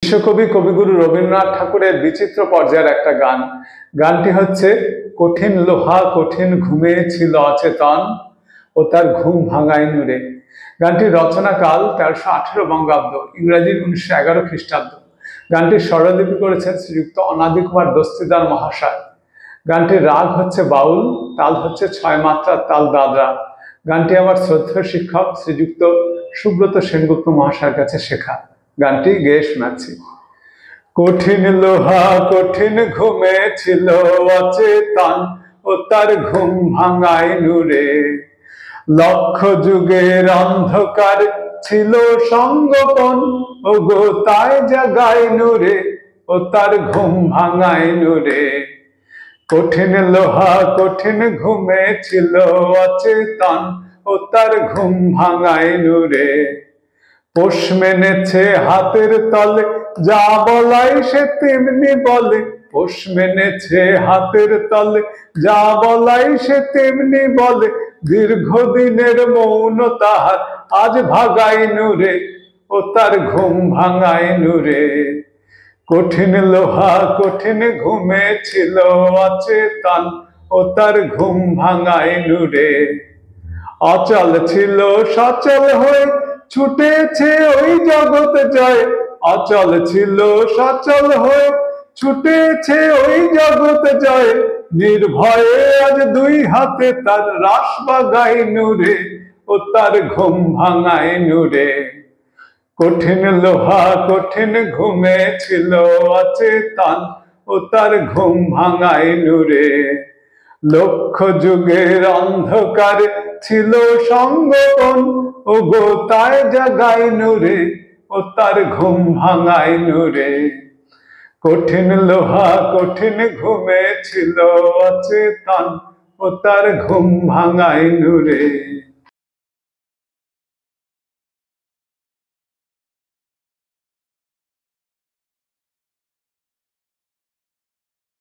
বিশ্বকবি কবিগুরু রবীন্দ্রনাথ ঠাকুরের বিচিত্র পর্যায়ের একটা গান। গানটি হচ্ছে কঠিন লোহা কঠিন ঘুমে ছিল অচেতন ও তার ঘুম ভাঙায় নূরে। গানটির রচনাকাল 1318 বঙ্গাব্দ, ইংরাজি 1911 খ্রিস্টাব্দ। গানটির স্বরলিপি করেছেন শ্রীযুক্ত অনাদি কুমার দস্তিদার মহাশয়। গানটির রাগ হচ্ছে বাউল, তাল হচ্ছে 6 মাত্রার তাল দাদরা। গানটি আমার শ্রদ্ধেয় শিক্ষক শ্রীযুক্ত সুব্রত সেনগুপ্ত মহাশয়ের কাছে শেখা। গানটি গেয়ে শোনাচ্ছি। কঠিন লোহা কঠিন ঘুমে ছিল অচেতন ও তার ঘুম ভাঙায় নূরে। লক্ষ যুগের অন্ধকার ছিল সঙ্গপন ও গো তাই জাগায় নূরে ও তার ঘুম ভাঙায় নূরে। কঠিন লোহা কঠিন ঘুমে ছিল অচেতন ও তার ঘুম ভাঙায় নূরে। পোষ মেনেছে হাতের তলে, যা বলাই সে তেমনি বলে। পোষ মেনেছে হাতের তলে, যা বলাই সে তেমনি বলে। দীর্ঘদিনের মৌন তাহার আজ ভাগায় নূরে ও তার ঘুম ভাঙায় নূরে। কঠিন লোহা কঠিন ঘুমে ছিল অচেতন ও তার ঘুম ভাঙায় নূরে। অচল ছিল সচল হয়ে ছুটেছে ওই জগৎ জয়। অচল ছিল সচল হয়ে ছুটেছে ওই জগৎ জয়। নির্ভয়ে আজ দুই হাতে তার রাস বাগায় নূরে ও তার ঘুম ভাঙায় নূরে। কঠিন লোহা কঠিন ঘুমে ছিল অচেতন ও তার ঘুম ভাঙায় নূরে। লক্ষ যুগের অন্ধকার ছিল সঙ্গপন ও গো তাই জাগায় নূরে ও তার ঘুম ভাঙায় নূরে। কঠিন লোহা কঠিন ঘুমে ছিল অচেতন ও তার ঘুম ভাঙায় নূরে।